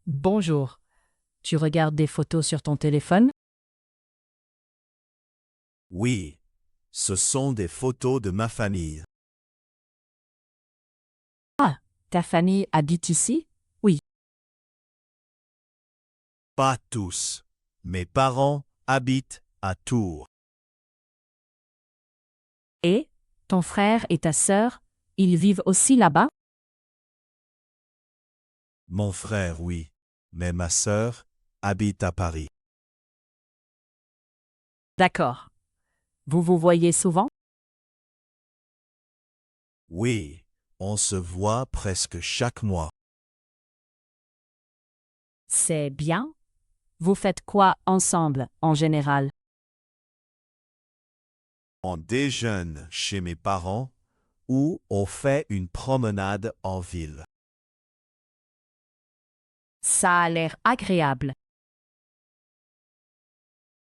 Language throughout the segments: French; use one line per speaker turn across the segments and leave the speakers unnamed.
Bonjour. Tu regardes des photos sur ton téléphone?
Oui, ce sont des photos de ma famille.
Ah, ta famille habite ici? Oui.
Pas tous. Mes parents habitent à Tours.
Et ton frère et ta sœur, ils vivent aussi là-bas?
Mon frère, oui, mais ma sœur habite à Paris.
D'accord. Vous vous voyez souvent?
Oui, on se voit presque chaque mois.
C'est bien. Vous faites quoi ensemble, en général?
On déjeune chez mes parents ou on fait une promenade en ville.
Ça a l'air agréable.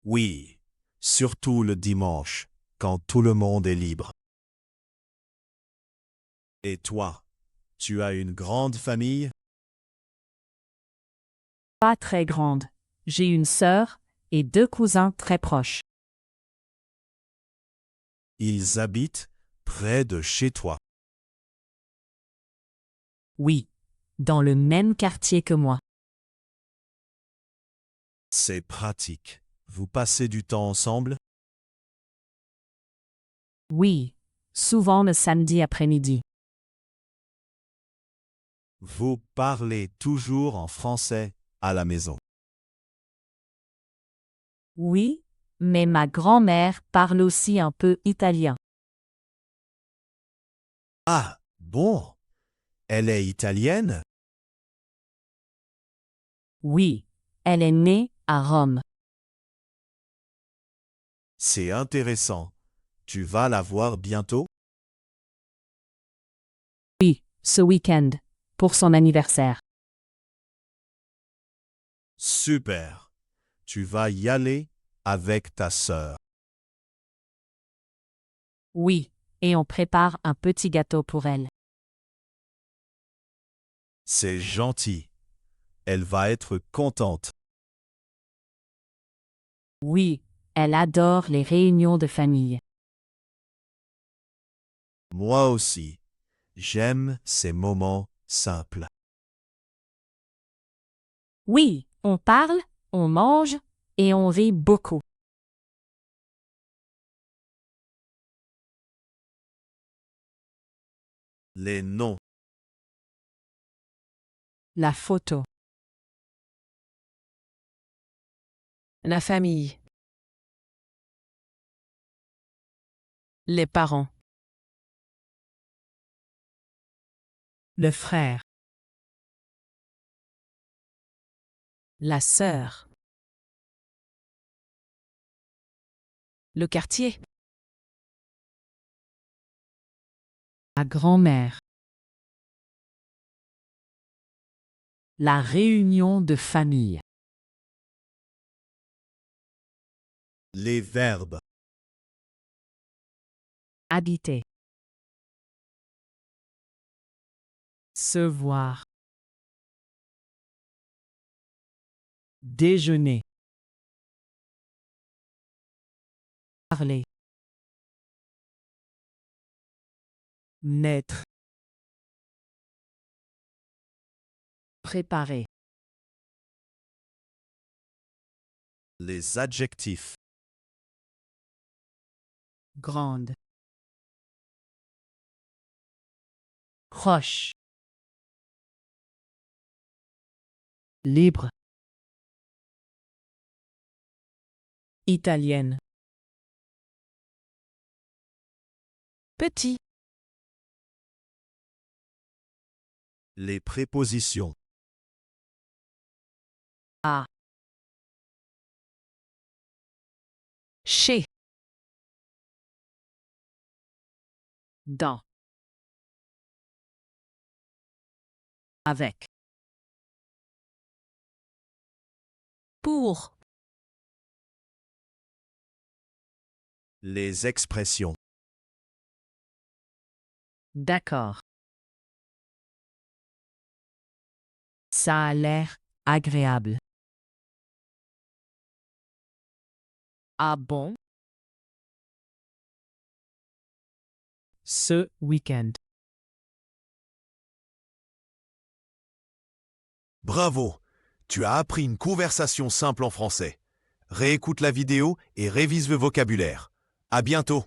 Oui, surtout le dimanche, quand tout le monde est libre. Et toi, tu as une grande famille?
Pas très grande. J'ai une sœur et deux cousins très proches.
Ils habitent près de chez toi.
Oui. Dans le même quartier que moi.
C'est pratique. Vous passez du temps ensemble?
Oui. Souvent le samedi après-midi.
Vous parlez toujours en français à la maison.
Oui, mais ma grand-mère parle aussi un peu italien.
Ah, bon. Elle est italienne?
Oui, elle est née à Rome.
C'est intéressant. Tu vas la voir bientôt?
Oui, ce week-end, pour son anniversaire.
Super. Tu vas y aller avec ta sœur.
Oui, et on prépare un petit gâteau pour elle.
C'est gentil. Elle va être contente.
Oui, elle adore les réunions de famille.
Moi aussi. J'aime ces moments simples.
Oui, on parle, on mange et on rit beaucoup.
Les noms.
La photo. La famille. Les parents. Le frère. La sœur. Le quartier. La grand-mère. La réunion de famille.
Les verbes.
Habiter. Se voir. Déjeuner. Parler. Naître. Préparer.
Les adjectifs.
Grande. Proche. Libre. Italienne. Petit.
Les prépositions.
À. Chez. Dans. Avec. Pour.
Les expressions.
D'accord. Ça a l'air agréable.
Ah bon?
Ce week-end.
Bravo! Tu as appris une conversation simple en français. Réécoute la vidéo et révise le vocabulaire. À bientôt!